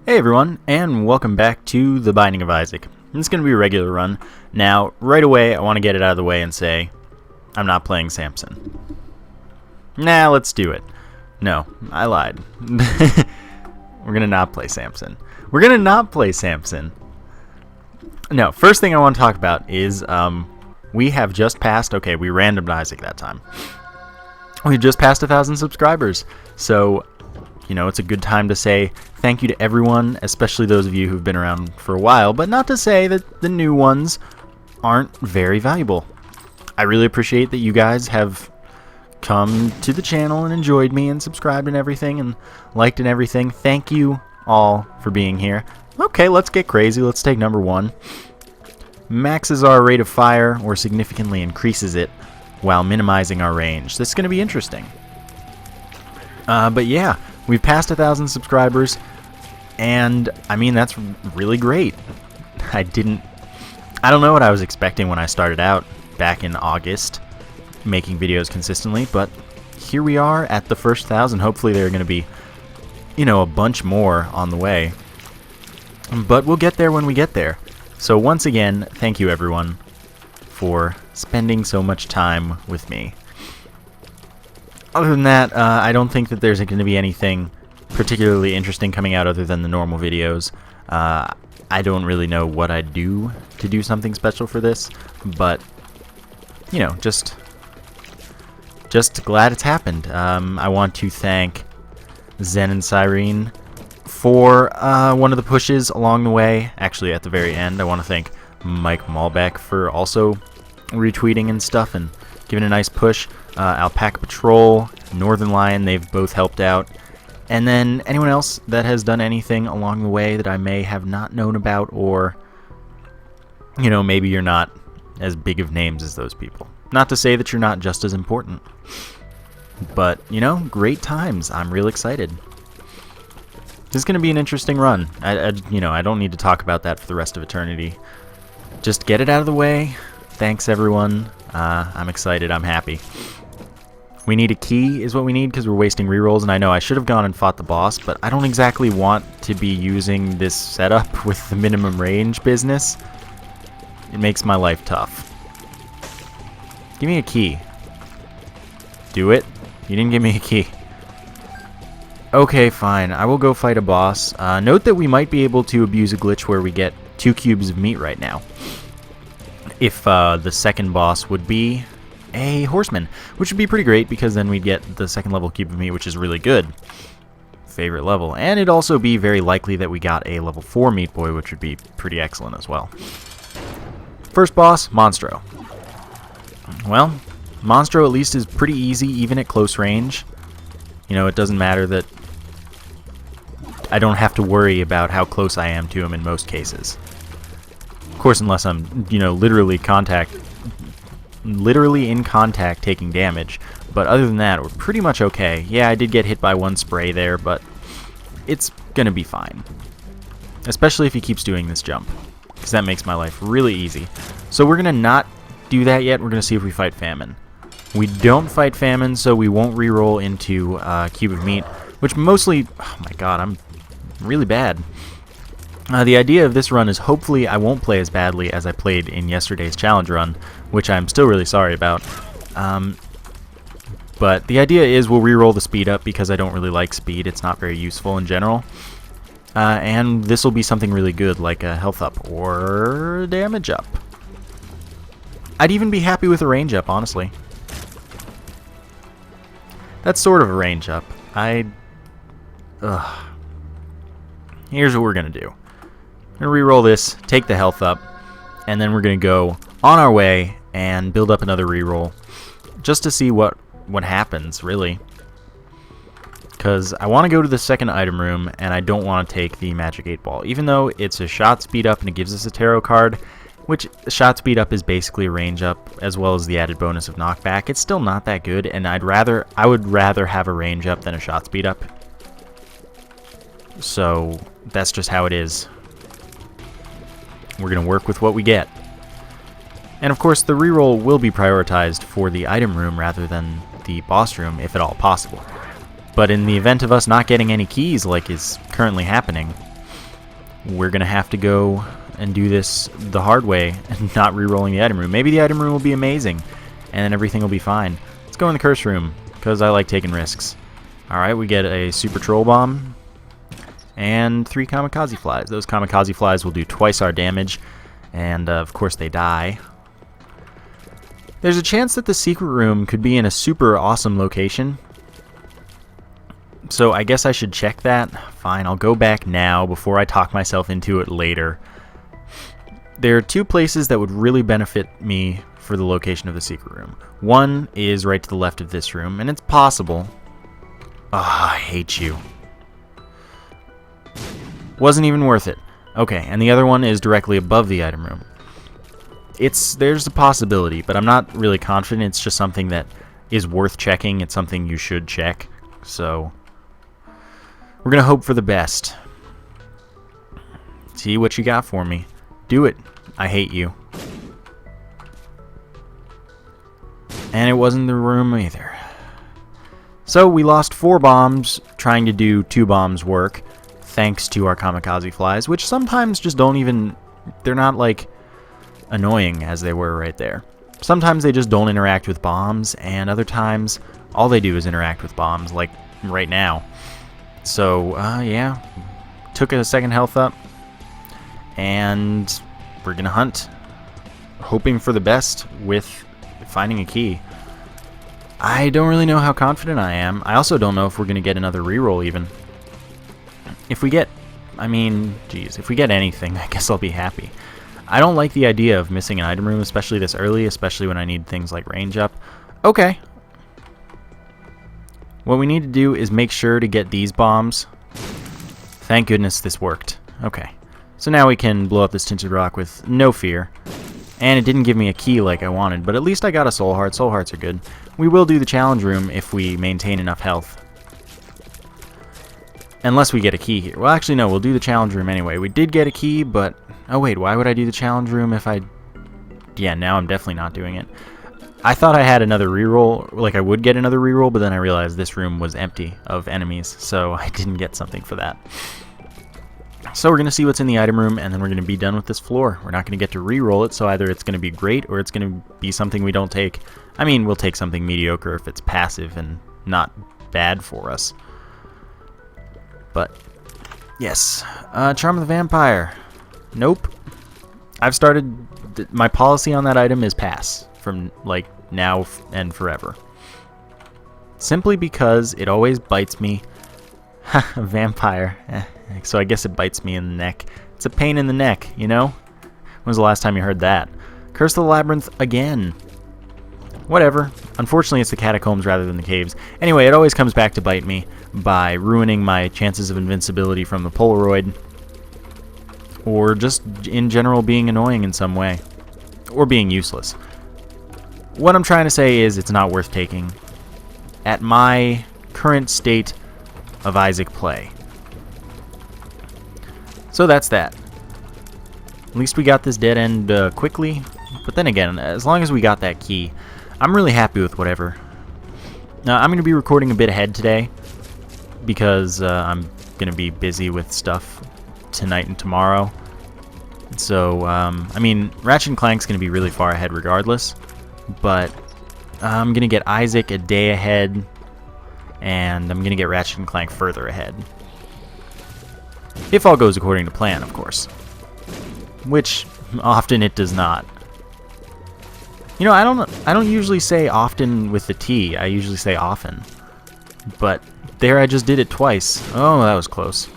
Hey everyone, and welcome back to The Binding of Isaac. This is going to be a regular run. Now, right away, I want to get it out of the way and say, I'm not playing Samson. Nah, let's do it. No, I lied. We're going to not play Samson. We're going to not play Samson. No, first thing I want to talk about is, we have just passed, okay, we randomed Isaac that time. We've just passed 1,000 subscribers, so you know, it's a good time to say thank you to everyone, especially those of you who've been around for a while, but not to say that the new ones aren't very valuable. I really appreciate that you guys have come to the channel and enjoyed me and subscribed and everything and liked and everything. Thank you all for being here. Okay, let's get crazy. Let's take number 1. Maxes our rate of fire or significantly increases it while minimizing our range. This is going to be interesting. But yeah. We've passed 1,000 subscribers, and I mean, that's really great. I don't know what I was expecting when I started out back in August, making videos consistently, but here we are at the first 1,000. Hopefully there are going to be, you know, a bunch more on the way. But we'll get there when we get there. So once again, thank you everyone for spending so much time with me. Other than that, I don't think that there's going to be anything particularly interesting coming out other than the normal videos. I don't really know what I'd do to do something special for this, but, you know, just glad it's happened. I want to thank Zen and Cyrene for one of the pushes along the way. Actually, at the very end, I want to thank Mike Malbeck for also retweeting and stuff and giving a nice push. Alpaca Patrol, Northern Lion, they've both helped out. And then anyone else that has done anything along the way that I may have not known about, or, you know, maybe you're not as big of names as those people. Not to say that you're not just as important. But, you know, great times. I'm real excited. This is going to be an interesting run. You know, I don't need to talk about that for the rest of eternity. Just get it out of the way. Thanks, everyone. I'm excited. I'm happy. We need a key is what we need because we're wasting rerolls, and I know I should have gone and fought the boss, but I don't exactly want to be using this setup with the minimum range business. It makes my life tough. Give me a key. Do it. You didn't give me a key. Okay, fine. I will go fight a boss. Note that we might be able to abuse a glitch where we get 2 cubes of meat right now. If the second boss would be a horseman, which would be pretty great because then we'd get the second level cube of meat, which is really good. Favorite level. And it'd also be very likely that we got a level 4 meat boy, which would be pretty excellent as well. First boss, Monstro. Well, Monstro at least is pretty easy even at close range. You know, it doesn't matter that I don't have to worry about how close I am to him in most cases. Of course, unless I'm, you know, literally in contact taking damage. But other than that, we're pretty much okay. Yeah, I did get hit by 1 spray there, but it's gonna be fine. Especially if he keeps doing this jump, because that makes my life really easy. So we're gonna not do that yet. We're gonna see if we fight Famine. We don't fight Famine, so we won't reroll into Cube of Meat, which mostly... Oh my god, I'm really bad. The idea of this run is hopefully I won't play as badly as I played in yesterday's challenge run, which I'm still really sorry about. But the idea is we'll reroll the speed up because I don't really like speed. It's not very useful in general. And this will be something really good like a health up or damage up. I'd even be happy with a range up, honestly. That's sort of a range up. Here's what we're going to do. We're going to reroll this, take the health up, and then we're going to go on our way and build up another reroll just to see what happens, really. Because I want to go to the second item room, and I don't want to take the Magic 8 Ball. Even though it's a shot speed up and it gives us a tarot card, which shot speed up is basically a range up, as well as the added bonus of knockback, it's still not that good, and I would rather have a range up than a shot speed up. So that's just how it is. We're going to work with what we get. And of course, the reroll will be prioritized for the item room rather than the boss room, if at all possible. But in the event of us not getting any keys like is currently happening, we're going to have to go and do this the hard way and not re-rolling the item room. Maybe the item room will be amazing, and then everything will be fine. Let's go in the curse room, because I like taking risks. Alright, we get a super troll bomb, and 3 kamikaze flies. Those kamikaze flies will do twice our damage, and of course they die. There's a chance that the secret room could be in a super awesome location, so I guess I should check that. Fine, I'll go back now before I talk myself into it later. There are 2 places that would really benefit me for the location of the secret room. One is right to the left of this room, and it's possible. I hate you. Wasn't even worth it. Okay, and the other one is directly above the item room. There's a possibility, but I'm not really confident. It's just something that is worth checking. It's something you should check. So we're going to hope for the best. See what you got for me. Do it. I hate you. And it wasn't the room either. So we lost 4 bombs trying to do 2 bombs work, thanks to our kamikaze flies, which sometimes just don't even, they're not like annoying as they were right there. Sometimes they just don't interact with bombs, and other times all they do is interact with bombs, like right now. So, yeah, took a second health up, and we're gonna hunt, hoping for the best with finding a key. I don't really know how confident I am. I also don't know if we're gonna get another reroll even. If we get, if we get anything, I guess I'll be happy. I don't like the idea of missing an item room, especially this early, especially when I need things like range up. Okay. What we need to do is make sure to get these bombs. Thank goodness this worked. Okay. So now we can blow up this tinted rock with no fear. And it didn't give me a key like I wanted, but at least I got a soul heart. Soul hearts are good. We will do the challenge room if we maintain enough health. Unless we get a key here. Well, actually, no, we'll do the challenge room anyway. We did get a key, but... Oh, wait, why would I do the challenge room if I... Yeah, now I'm definitely not doing it. I thought I had another reroll, like I would get another reroll, but then I realized this room was empty of enemies, so I didn't get something for that. So we're going to see what's in the item room, and then we're going to be done with this floor. We're not going to get to re-roll it, so either it's going to be great or it's going to be something we don't take. I mean, we'll take something mediocre if it's passive and not bad for us. But, yes. Charm of the Vampire. Nope. I've started... My policy on that item is pass. From, like, now and forever. Simply because it always bites me. Ha, vampire. So I guess it bites me in the neck. It's a pain in the neck, you know? When was the last time you heard that? Curse of the Labyrinth again. Whatever. Unfortunately, it's the catacombs rather than the caves. Anyway, it always comes back to bite me by ruining my chances of invincibility from the Polaroid. Or just, in general, being annoying in some way. Or being useless. What I'm trying to say is it's not worth taking. At my current state of Isaac play. So that's that. At least we got this dead end quickly. But then again, as long as we got that key, I'm really happy with whatever. Now, I'm going to be recording a bit ahead today because I'm going to be busy with stuff tonight and tomorrow. So, I mean, Ratchet & Clank's going to be really far ahead regardless. But I'm going to get Isaac a day ahead, and I'm going to get Ratchet & Clank further ahead. If all goes according to plan, of course. Which, often it does not. You know, I don't usually say often with the T. I usually say often. But there I just did it twice. Oh, that was close.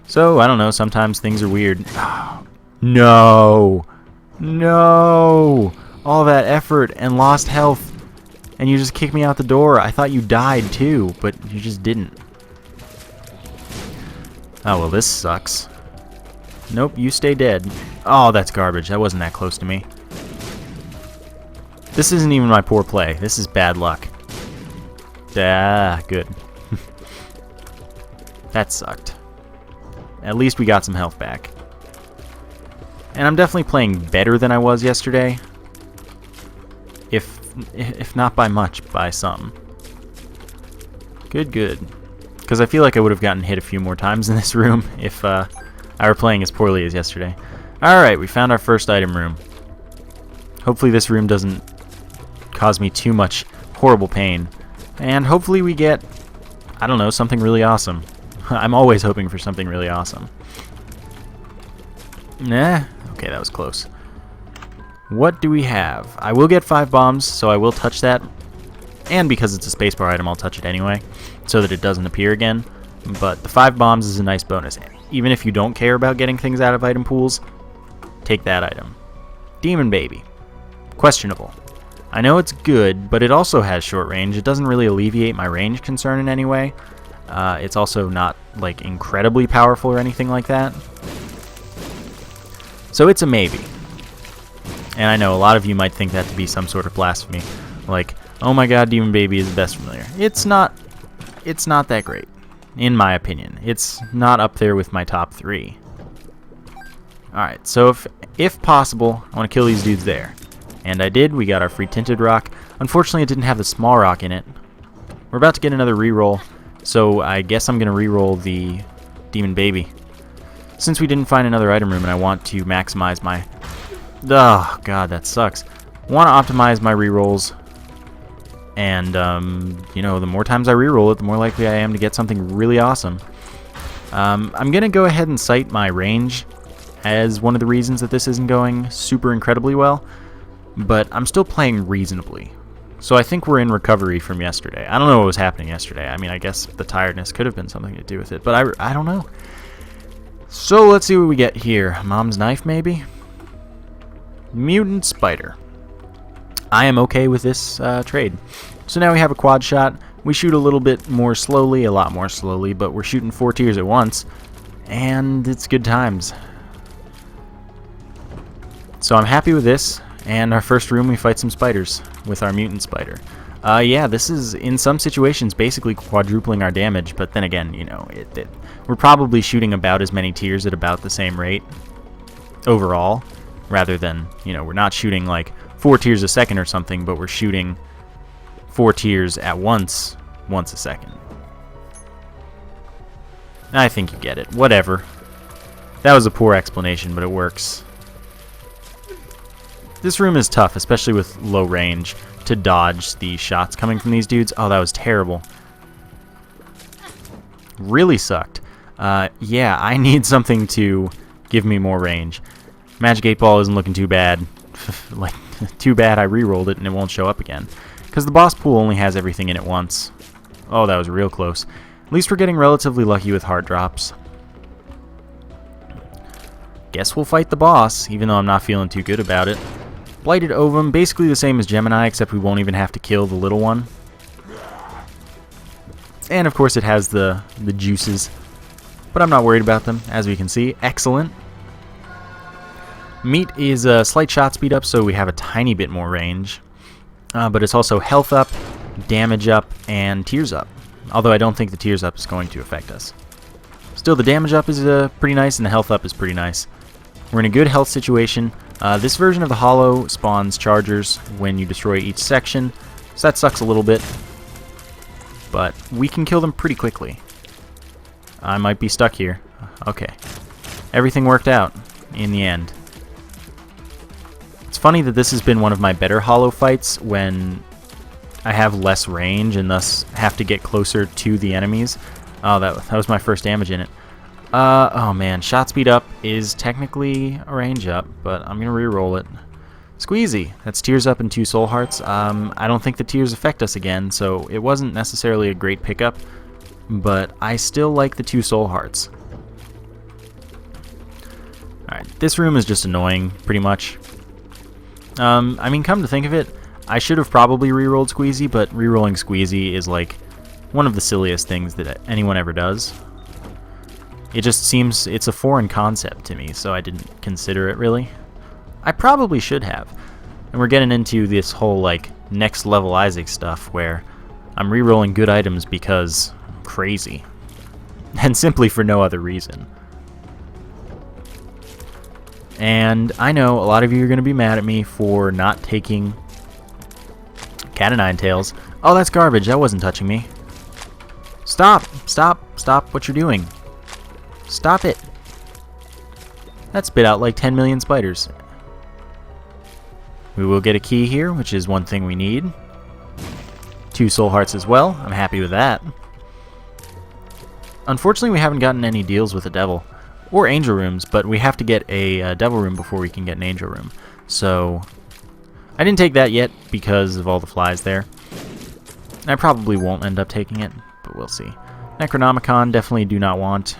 So, I don't know, sometimes things are weird. No! No! All that effort and lost health, and you just kicked me out the door. I thought you died too, but you just didn't. Oh, well, this sucks. Nope, you stay dead. Oh, that's garbage. That wasn't that close to me. This isn't even my poor play. This is bad luck. Ah, good. That sucked. At least we got some health back. And I'm definitely playing better than I was yesterday. If not by much, by some. Good, good. Because I feel like I would have gotten hit a few more times in this room if I were playing as poorly as yesterday. Alright, we found our first item room. Hopefully this room doesn't cause me too much horrible pain. And hopefully we get, I don't know, something really awesome. I'm always hoping for something really awesome. Nah, okay, that was close. What do we have? I will get 5 bombs, so I will touch that. And because it's a spacebar item, I'll touch it anyway, so that it doesn't appear again. But the 5 bombs is a nice bonus. Even if you don't care about getting things out of item pools, take that item. Demon Baby. Questionable. I know it's good, but it also has short range. It doesn't really alleviate my range concern in any way. It's also not, like, incredibly powerful or anything like that. So it's a maybe. And I know a lot of you might think that to be some sort of blasphemy. Like, oh my god, Demon Baby is the best familiar. It's not that great, in my opinion. It's not up there with my top 3. Alright, so if possible, I want to kill these dudes there. And I did. We got our free tinted rock. Unfortunately, it didn't have the small rock in it. We're about to get another reroll, so I guess I'm going to reroll the Demon Baby. Since we didn't find another item room and I want to maximize my... Oh, God, that sucks. I want to optimize my rerolls. And, you know, the more times I reroll it, the more likely I am to get something really awesome. I'm going to go ahead and cite my range as one of the reasons that this isn't going super incredibly well. But I'm still playing reasonably. So I think we're in recovery from yesterday. I don't know what was happening yesterday. I mean, I guess the tiredness could have been something to do with it, but I don't know. So let's see what we get here. Mom's knife, maybe? Mutant spider. I am okay with this trade. So now we have a quad shot. We shoot a little bit more slowly, a lot more slowly, but we're shooting 4 tiers at once. And it's good times. So I'm happy with this. And our first room, we fight some spiders with our mutant spider. Yeah, this is, in some situations, basically quadrupling our damage, but then again, you know, we're probably shooting about as many tiers at about the same rate overall, rather than, you know, we're not shooting like 4 tiers a second or something, but we're shooting 4 tiers at once a second. I think you get it. Whatever. That was a poor explanation, but it works. This room is tough, especially with low range, to dodge the shots coming from these dudes. Oh, that was terrible. Really sucked. Yeah, I need something to give me more range. Magic 8 Ball isn't looking too bad. Like, too bad I rerolled it and it won't show up again. Because the boss pool only has everything in it once. Oh, that was real close. At least we're getting relatively lucky with heart drops. Guess we'll fight the boss, even though I'm not feeling too good about it. Blighted Ovum, basically the same as Gemini, except we won't even have to kill the little one. And of course it has the juices, but I'm not worried about them, as we can see. Excellent. Meat is a slight shot speed up, so we have a tiny bit more range. But it's also health up, damage up, and tears up. Although I don't think the tears up is going to affect us. Still, the damage up is pretty nice, and the health up is pretty nice. We're in a good health situation. This version of the Hollow spawns chargers when you destroy each section, so that sucks a little bit. But we can kill them pretty quickly. I might be stuck here. Okay. Everything worked out in the end. It's funny that this has been one of my better Hollow fights when I have less range and thus have to get closer to the enemies. Oh, that was my first damage in it. Oh man, shot speed up is technically a range up, but I'm gonna re-roll it. Squeezy, that's tears up and 2 soul hearts. I don't think the tears affect us again, so it wasn't necessarily a great pickup, but I still like the 2 soul hearts. Alright, this room is just annoying, pretty much. I mean, come to think of it, I should have probably re-rolled Squeezy, but re-rolling Squeezy is like one of the silliest things that anyone ever does. It just seems it's a foreign concept to me, so I didn't consider it really. I probably should have. And we're getting into this whole like next level Isaac stuff where I'm re-rolling good items because I'm crazy. And simply for no other reason. And I know a lot of you are going to be mad at me for not taking Cat o' Nine Tails. Oh, that's garbage. That wasn't touching me. Stop! Stop! Stop what you're doing. Stop it. That spit out like 10 million spiders. We will get a key here, which is one thing we need. 2 soul hearts as well. I'm happy with that. Unfortunately, we haven't gotten any deals with the devil. Or angel rooms, but we have to get a devil room before we can get an angel room. So, I didn't take that yet because of all the flies there. I probably won't end up taking it, but we'll see. Necronomicon, definitely do not want.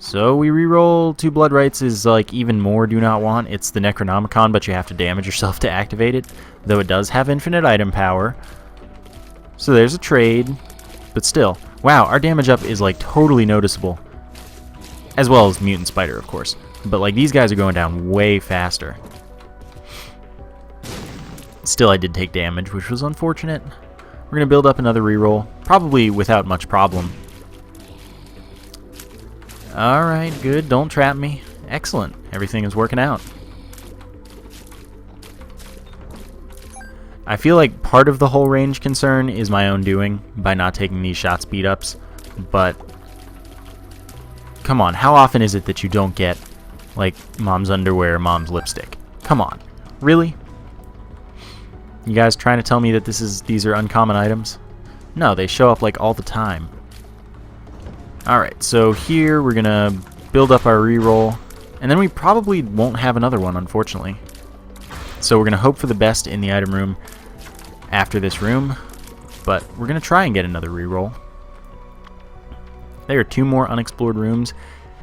So we reroll 2 blood rights is like even more do not want. It's the Necronomicon, but you have to damage yourself to activate it, though it does have infinite item power. So there's a trade, but still. Wow, our damage up is like totally noticeable. As well as Mutant Spider, of course. But like these guys are going down way faster. Still, I did take damage, which was unfortunate. We're going to build up another reroll, probably without much problem. Alright, good. Don't trap me. Excellent. Everything is working out. I feel like part of the whole range concern is my own doing by not taking these shot speed ups, but come on, how often is it that you don't get like mom's underwear, mom's lipstick? Come on. Really? You guys trying to tell me that these are uncommon items? No, they show up like all the time. Alright, so here we're gonna build up our reroll, and then we probably won't have another one, unfortunately. So we're gonna hope for the best in the item room after this room, but we're gonna try and get another reroll. There are 2 more unexplored rooms,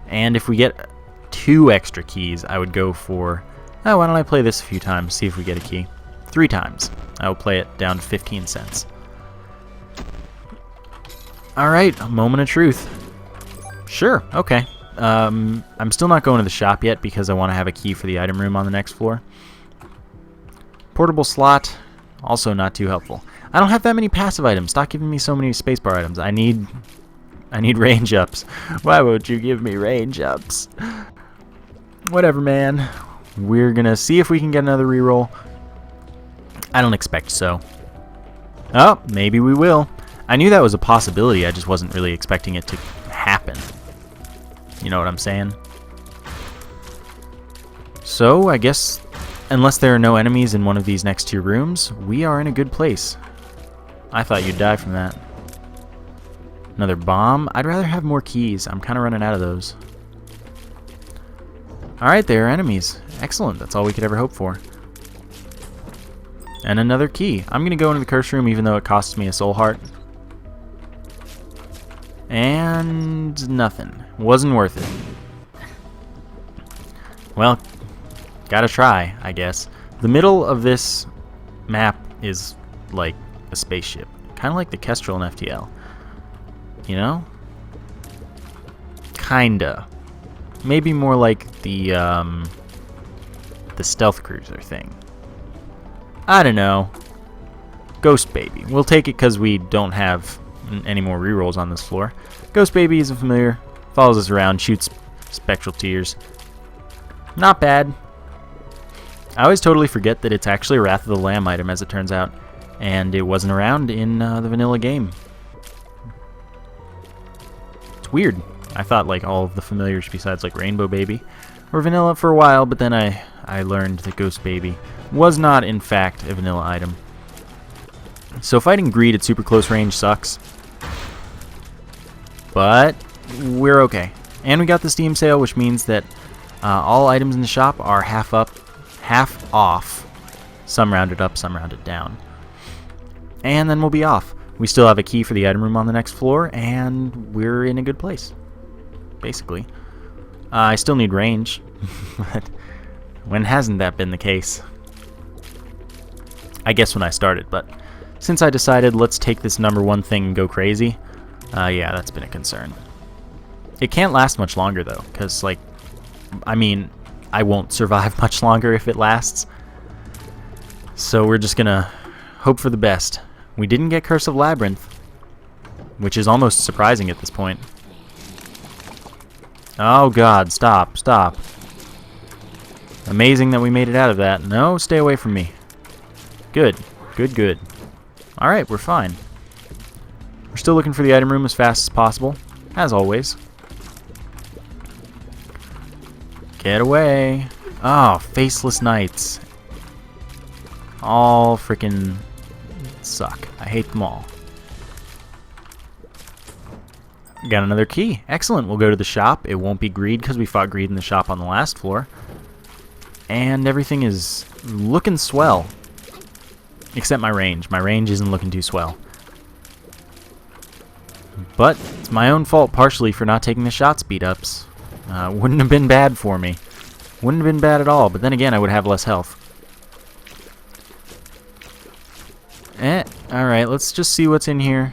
and if we get 2 extra keys, I would go for, oh, why don't I play this a few times, see if we get a key. 3 times. I will play it down to 15 cents. Alright, a moment of truth. Sure, okay. I'm still not going to the shop yet because I want to have a key for the item room on the next floor. Portable slot, also not too helpful. I don't have that many passive items. Stop giving me so many spacebar items. I need range ups. Why won't you give me range ups? Whatever, man. We're gonna see if we can get another reroll. I don't expect so. Oh, maybe we will. I knew that was a possibility, I just wasn't really expecting it to happen. You know what I'm saying? So, I guess, unless there are no enemies in one of these next 2 rooms, we are in a good place. I thought you'd die from that. Another bomb. I'd rather have more keys. I'm kind of running out of those. Alright, there are enemies. Excellent. That's all we could ever hope for. And another key. I'm going to go into the curse room even though it costs me a soul heart. And nothing. Wasn't worth it. Well, gotta try, I guess. The middle of this map is like a spaceship. Kind of like the Kestrel in FTL. You know? Kinda. Maybe more like the stealth cruiser thing. I don't know. Ghost Baby. We'll take it because we don't have any more rerolls on this floor. Ghost Baby is a familiar. Follows us around, shoots spectral tears. Not bad. I always totally forget that it's actually a Wrath of the Lamb item, as it turns out. And it wasn't around in the vanilla game. It's weird. I thought like all of the familiars besides like Rainbow Baby were vanilla for a while, but then I learned that Ghost Baby was not in fact a vanilla item. So fighting Greed at super close range sucks. But we're okay. And we got the Steam sale, which means that all items in the shop are half off. Some rounded up, some rounded down. And then we'll be off. We still have a key for the item room on the next floor, and we're in a good place. Basically. I still need range. But when hasn't that been the case? I guess when I started, but since I decided let's take this number 1 thing and go crazy, yeah, that's been a concern. It can't last much longer, though, because, like, I mean, I won't survive much longer if it lasts. So we're just gonna hope for the best. We didn't get Curse of Labyrinth, which is almost surprising at this point. Oh god, stop, stop. Amazing that we made it out of that. No, stay away from me. Good, good, good. Alright, we're fine. We're still looking for the item room as fast as possible, as always. Get away. Oh, faceless knights. All freaking suck. I hate them all. Got another key. Excellent. We'll go to the shop. It won't be greed because we fought greed in the shop on the last floor. And everything is looking swell. Except my range. My range isn't looking too swell. But it's my own fault partially for not taking the shot speed ups. Wouldn't have been bad for me. Wouldn't have been bad at all, but then again I would have less health. Alright, let's just see what's in here.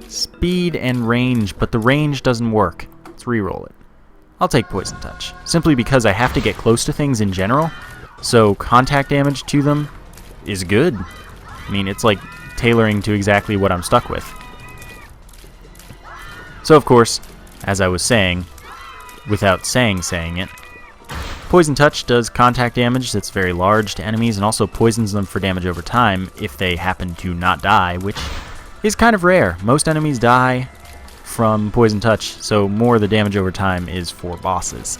Speed and range, but the range doesn't work. Let's re-roll it. I'll take Poison Touch, simply because I have to get close to things in general, so contact damage to them is good. I mean, it's like tailoring to exactly what I'm stuck with. So, of course, as I was saying, without saying it, Poison Touch does contact damage that's very large to enemies and also poisons them for damage over time if they happen to not die, which is kind of rare. Most enemies die from Poison Touch, so more of the damage over time is for bosses.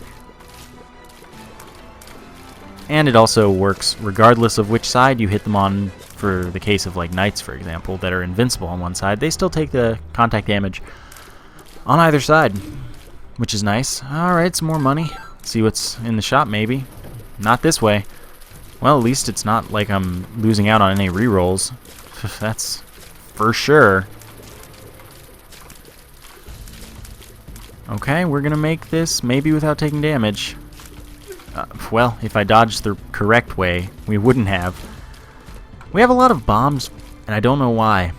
And it also works regardless of which side you hit them on. For the case of like knights, for example, that are invincible on one side, they still take the contact damage on either side, which is nice. Alright, some more money. Let's see what's in the shop, maybe. Not this way. Well, at least it's not like I'm losing out on any rerolls. That's for sure. Okay, we're gonna make this maybe without taking damage. Well, if I dodged the correct way, we wouldn't have. We have a lot of bombs, and I don't know why.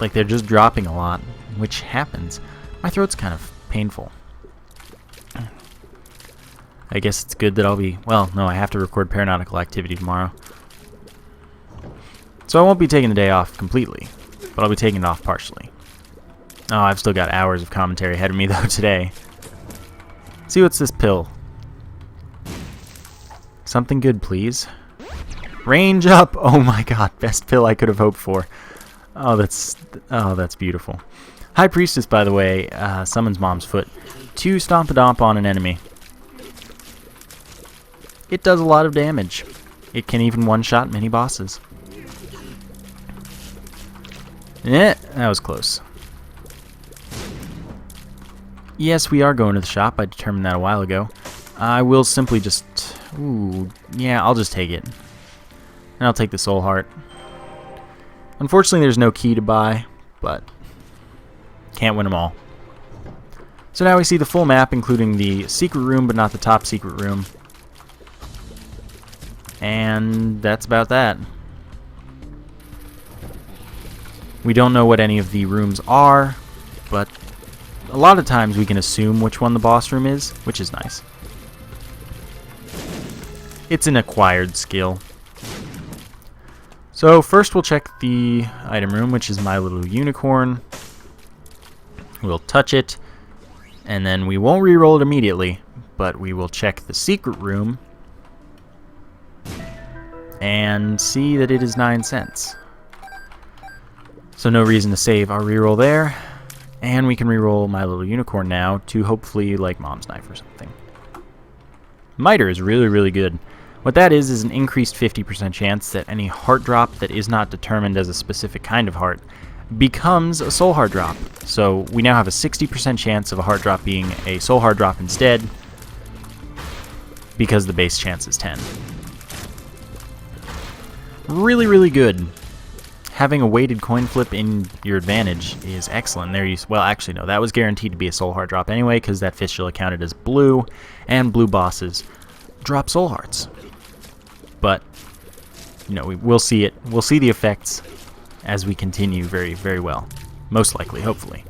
Like, they're just dropping a lot, which happens. My throat's kind of painful. I guess it's good that I'll be... Well, no, I have to record Paranautical Activity tomorrow. So I won't be taking the day off completely, but I'll be taking it off partially. Oh, I've still got hours of commentary ahead of me, though, today. See, what's this pill? Something good, please. Range up! Oh my god, best pill I could have hoped for. Oh, that's beautiful. High Priestess, by the way, summons Mom's Foot to stomp a domp on an enemy. It does a lot of damage. It can even one-shot many bosses. That was close. Yes, we are going to the shop. I determined that a while ago. I will simply just... Ooh, yeah, I'll just take it. And I'll take the Soul Heart. Unfortunately, there's no key to buy, but can't win them all. So now we see the full map, including the secret room, but not the top secret room. And that's about that. We don't know what any of the rooms are, but a lot of times we can assume which one the boss room is, which is nice. It's an acquired skill. So first we'll check the item room, which is My Little Unicorn. We'll touch it, and then we won't re-roll it immediately, but we will check the secret room and see that it is 9 cents. So no reason to save our reroll there, and we can reroll My Little Unicorn now to hopefully like Mom's Knife or something. Miter is really, really good. What that is an increased 50% chance that any heart drop that is not determined as a specific kind of heart becomes a soul heart drop. So we now have a 60% chance of a heart drop being a soul heart drop instead, because the base chance is 10. Really, really good. Having a weighted coin flip in your advantage is excellent. There you... Well, actually, no. That was guaranteed to be a soul heart drop anyway, because that fistula counted as blue, and blue bosses drop soul hearts. But, you know, we'll see it. We'll see the effects as we continue very, very well. Most likely, hopefully.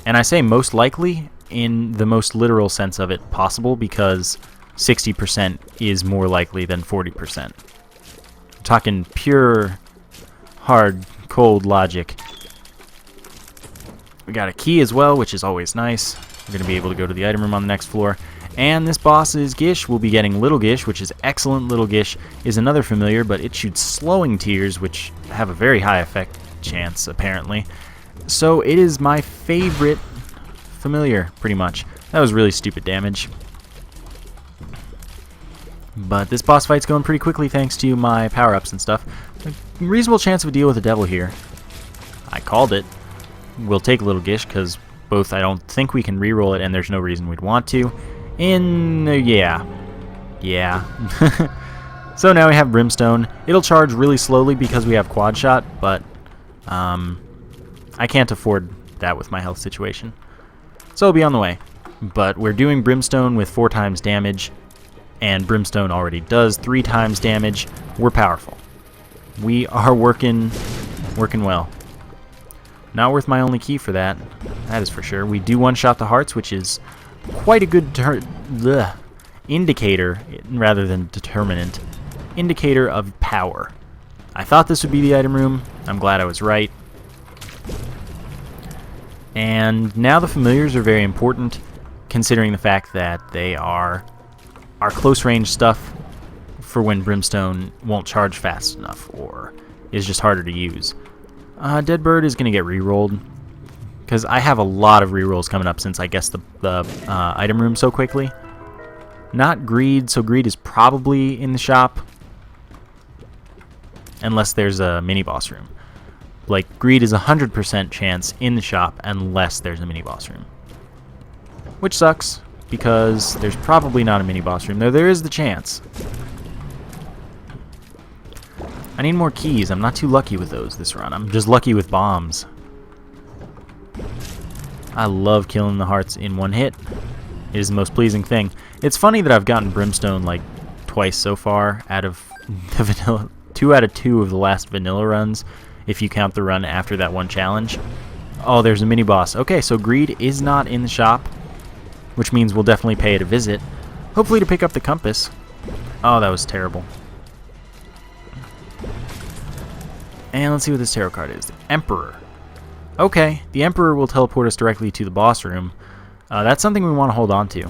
And I say most likely in the most literal sense of it possible, because 60% is more likely than 40%. I'm talking pure, hard, cold logic. We got a key as well, which is always nice. We're going to be able to go to the item room on the next floor. And this boss is Gish. We'll be getting Little Gish, which is excellent. Little Gish is another familiar, but it shoots slowing tears, which have a very high effect chance, apparently. So it is my favorite familiar, pretty much. That was really stupid damage. But this boss fight's going pretty quickly thanks to my power-ups and stuff. A reasonable chance of a deal with the devil here. I called it. We'll take a little gish, because both I don't think we can reroll it, and there's no reason we'd want to. Yeah. So now we have Brimstone. It'll charge really slowly because we have quad shot, but I can't afford that with my health situation. So it'll be on the way. But we're doing Brimstone with 4 times damage, and Brimstone already does 3 times damage. We're powerful. We are working well. Not worth my only key for that. That is for sure. We do one-shot the hearts, which is quite a good indicator, rather than determinant, indicator of power. I thought this would be the item room. I'm glad I was right. And now the familiars are very important, considering the fact that they are our close-range stuff for when Brimstone won't charge fast enough or is just harder to use. Dead Bird is going to get re-rolled, because I have a lot of re-rolls coming up since I guessed the item room so quickly. Not Greed, so Greed is probably in the shop, unless there's a mini-boss room. Like, Greed is 100% chance in the shop unless there's a mini-boss room. Which sucks, because there's probably not a mini-boss room. There is the chance. I need more keys. I'm not too lucky with those this run. I'm just lucky with bombs. I love killing the hearts in one hit. It is the most pleasing thing. It's funny that I've gotten Brimstone like twice so far out of the vanilla. 2 out of 2 of the last vanilla runs, if you count the run after that one challenge. Oh, there's a mini-boss. Okay, so Greed is not in the shop, which means we'll definitely pay it a visit. Hopefully to pick up the compass. Oh, that was terrible. And let's see what this tarot card is. The Emperor. Okay, the Emperor will teleport us directly to the boss room. That's something we want to hold on to,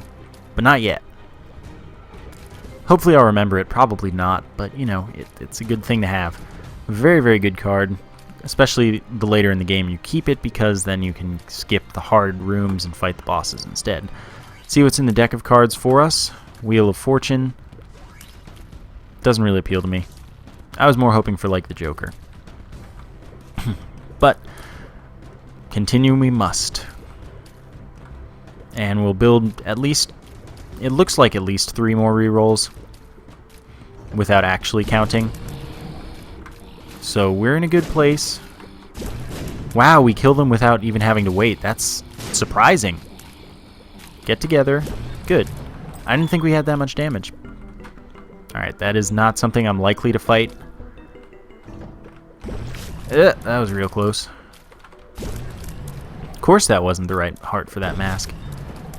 but not yet. Hopefully I'll remember it. Probably not, but you know, it's a good thing to have. Very, very good card, especially the later in the game you keep it, because then you can skip the hard rooms and fight the bosses instead. See what's in the deck of cards for us. Wheel of Fortune. Doesn't really appeal to me. I was more hoping for like the Joker. But continue we must. And we'll build at least, it looks like at least 3 more rerolls without actually counting. So we're in a good place. Wow, we killed them without even having to wait. That's surprising. Get together. Good. I didn't think we had that much damage. Alright, that is not something I'm likely to fight. That was real close. Of course that wasn't the right heart for that mask.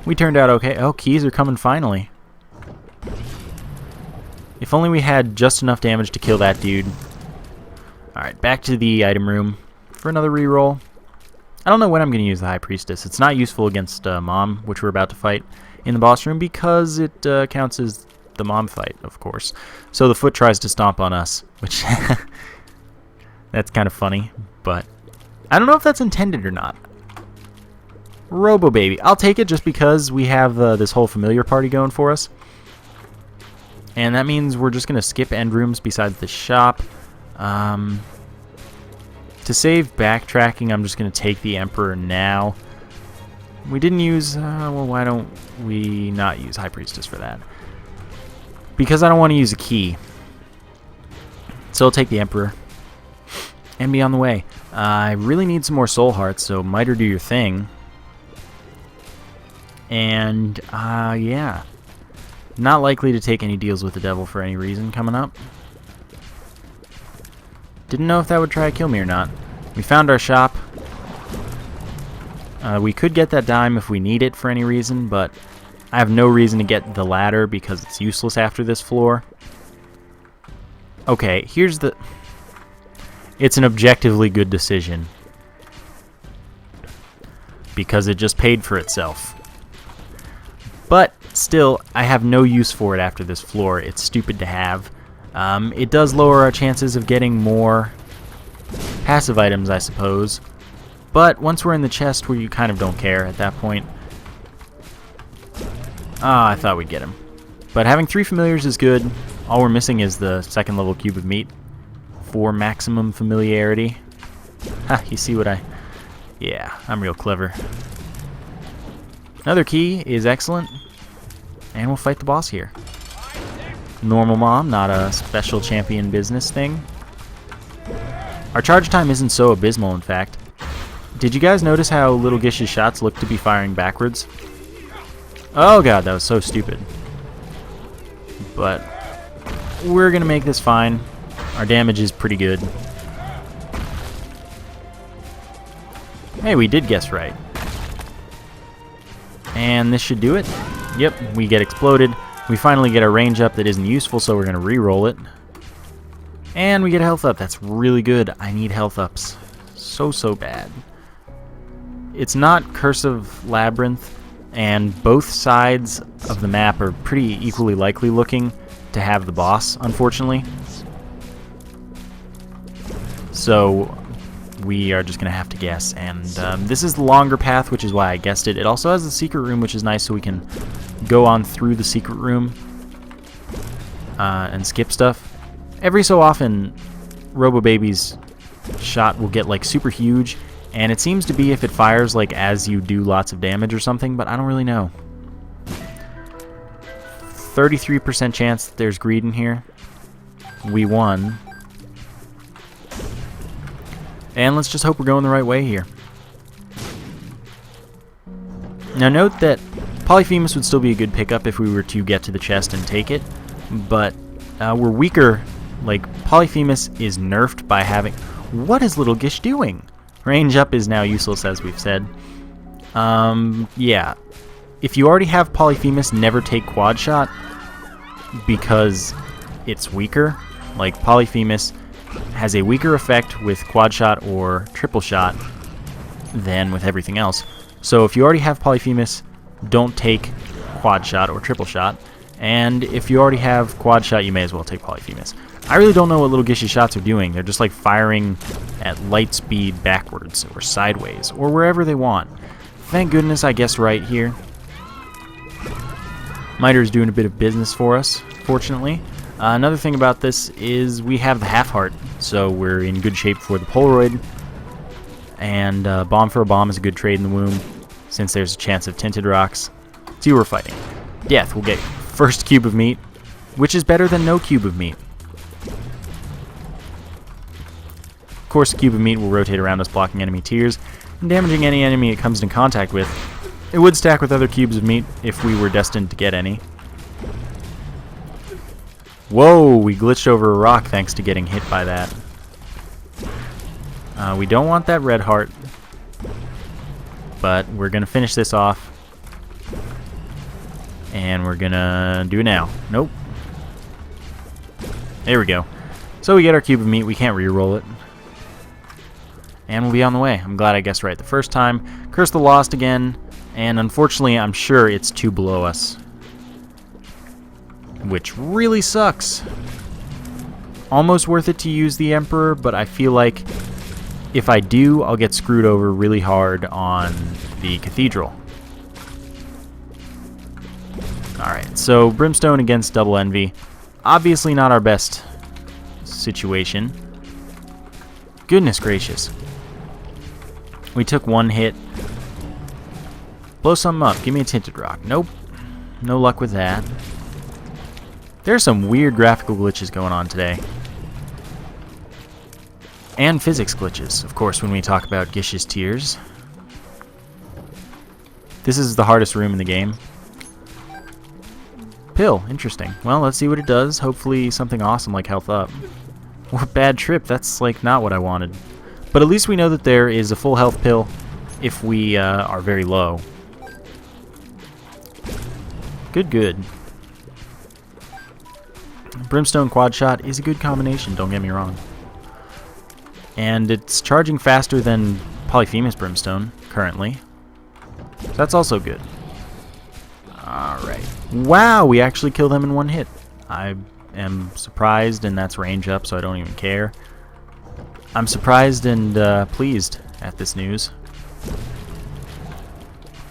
We turned out okay. Oh, keys are coming finally. If only we had just enough damage to kill that dude. Alright, back to the item room for another reroll. I don't know when I'm going to use the High Priestess. It's not useful against Mom, which we're about to fight in the boss room, because it counts as the Mom fight, of course. So the foot tries to stomp on us, which... That's kind of funny, but I don't know if that's intended or not. Robo Baby. I'll take it just because we have this whole familiar party going for us. And that means we're just going to skip end rooms besides the shop. To save backtracking, I'm just going to take the Emperor now. We didn't use... well, why don't we not use High Priestess for that? Because I don't want to use a key. So I'll take the Emperor. And be on the way. I really need some more soul hearts, so Miter, do your thing. And, yeah. Not likely to take any deals with the devil for any reason coming up. Didn't know if that would try to kill me or not. We found our shop. We could get that dime if we need it for any reason, but I have no reason to get the ladder because it's useless after this floor. Okay, here's the... It's an objectively good decision, because it just paid for itself. But still, I have no use for it after this floor. It's stupid to have. It does lower our chances of getting more passive items, I suppose. But once we're in the chest, where you kind of don't care at that point, Ah, I thought we'd get him. But having 3 familiars is good. All we're missing is the 2nd level cube of meat for maximum familiarity. Ha, you see what I... Yeah, I'm real clever. Another key is excellent. And we'll fight the boss here. Normal mom, not a special champion business thing. Our charge time isn't so abysmal, in fact. Did you guys notice how Little Gish's shots look to be firing backwards? Oh god, that was so stupid. But we're gonna make this fine. Our damage is pretty good. Hey, we did guess right. And this should do it. Yep, we get exploded. We finally get our range up that isn't useful, so we're gonna re-roll it. And we get health up. That's really good. I need health ups. So bad. It's not Cursive Labyrinth, and both sides of the map are pretty equally likely looking to have the boss, unfortunately. So we are just going to have to guess. And this is the longer path, which is why I guessed it. It also has the secret room, which is nice, so we can go on through the secret room and skip stuff. Every so often, Robobaby's shot will get like super huge, and it seems to be if it fires like as you do lots of damage or something, but I don't really know. 33% chance that there's greed in here. We won. And let's just hope we're going the right way here. Now note that Polyphemus would still be a good pickup if we were to get to the chest and take it, but we're weaker. Like, Polyphemus is nerfed by having... What is Little Gish doing? Range up is now useless, as we've said. Yeah. If you already have Polyphemus, never take Quad Shot, because it's weaker. Like, Polyphemus has a weaker effect with Quad Shot or Triple Shot than with everything else. So if you already have Polyphemus, don't take Quad Shot or Triple Shot. And if you already have Quad Shot, you may as well take Polyphemus. I really don't know what Little Gish's shots are doing. They're just like firing at light speed backwards or sideways or wherever they want. Thank goodness I guessed right here. Miter's doing a bit of business for us, fortunately. Another thing about this is we have the half heart, so we're in good shape for the Polaroid. And bomb for a bomb is a good trade in the womb, since there's a chance of tinted rocks. See who we're fighting. Death will get first cube of meat, which is better than no cube of meat. Of course, the cube of meat will rotate around us, blocking enemy tiers and damaging any enemy it comes in contact with. It would stack with other cubes of meat if we were destined to get any. Whoa, we glitched over a rock thanks to getting hit by that. We don't want that red heart, but we're going to finish this off. And we're going to do it now. Nope. There we go. So we get our cube of meat. We can't re-roll it. And we'll be on the way. I'm glad I guessed right the first time. Curse the Lost again. And unfortunately, I'm sure it's 2 below us, which really sucks. Almost worth it to use the Emperor, but I feel like if I do, I'll get screwed over really hard on the Cathedral. Alright, so Brimstone against Double Envy. Obviously not our best situation. Goodness gracious. We took 1 hit. Blow something up. Give me a Tinted Rock. Nope. No luck with that. There's some weird graphical glitches going on today. And physics glitches, of course, when we talk about Gish's Tears. This is the hardest room in the game. Pill. Interesting. Well, let's see what it does. Hopefully something awesome like health up. Or bad trip. That's like not what I wanted. But at least we know that there is a full health pill if we are very low. Good. Brimstone Quad Shot is a good combination, don't get me wrong. And it's charging faster than Polyphemus Brimstone, currently. So that's also good. Alright. Wow, we actually killed them in 1 hit. I am surprised, and that's range up, so I don't even care. I'm surprised and pleased at this news.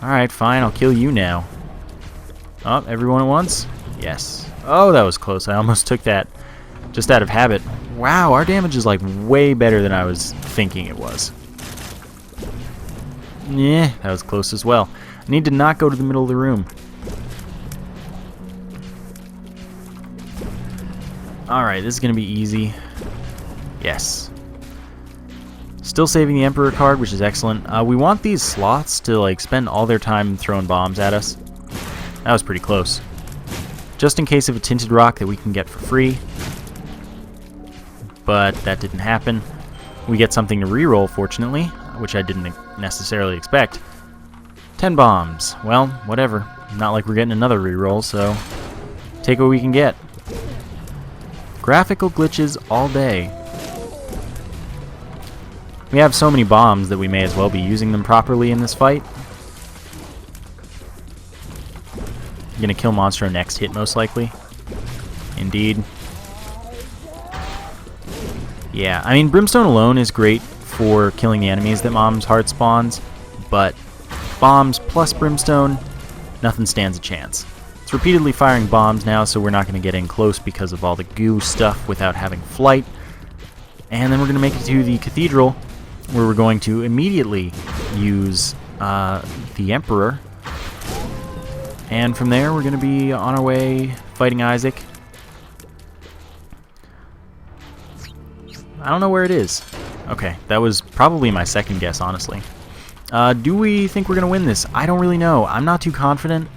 Alright, fine, I'll kill you now. Oh, everyone at once? Yes. Oh, that was close. I almost took that just out of habit. Wow, our damage is like way better than I was thinking it was. Yeah, that was close as well. I need to not go to the middle of the room. Alright, this is going to be easy. Yes. Still saving the Emperor card, which is excellent. We want these sloths to like spend all their time throwing bombs at us. That was pretty close. Just in case of a tinted rock that we can get for free. But that didn't happen. We get something to reroll, fortunately, which I didn't necessarily expect. 10 bombs. Well, whatever. Not like we're getting another reroll, so take what we can get. Graphical glitches all day. We have so many bombs that we may as well be using them properly in this fight. Gonna kill monster next hit, most likely. Indeed. Yeah, I mean, Brimstone alone is great for killing the enemies that Mom's Heart spawns, but bombs plus Brimstone, nothing stands a chance. It's repeatedly firing bombs now, so we're not going to get in close because of all the goo stuff without having flight. And then we're going to make it to the Cathedral, where we're going to immediately use the Emperor. And from there, we're going to be on our way fighting Isaac. I don't know where it is. Okay, that was probably my second guess, honestly. Do we think we're going to win this? I don't really know. I'm not too confident.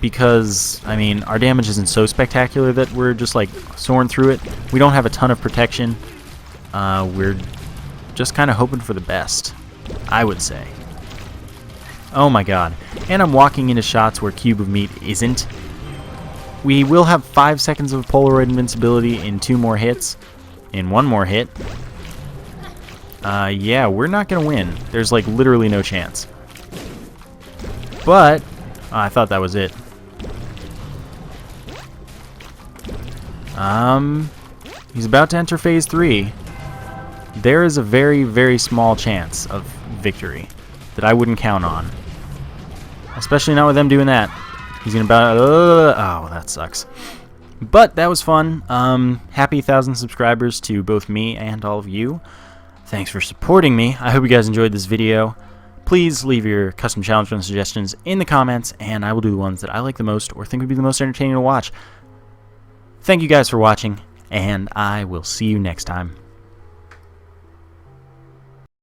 Because, I mean, our damage isn't so spectacular that we're just, like, soaring through it. We don't have a ton of protection. We're just kind of hoping for the best, I would say. Oh my god. And I'm walking into shots where Cube of Meat isn't. We will have 5 seconds of Polaroid invincibility in 2 more hits. In 1 more hit. Yeah, we're not going to win. There's, like, literally no chance. But, I thought that was it. He's about to enter phase 3. There is a very, very small chance of victory that I wouldn't count on. Especially not with them doing that. He's gonna about. Oh, that sucks. But that was fun. Happy 1,000 subscribers to both me and all of you. Thanks for supporting me. I hope you guys enjoyed this video. Please leave your custom challenge run suggestions in the comments, and I will do the ones that I like the most or think would be the most entertaining to watch. Thank you guys for watching, and I will see you next time.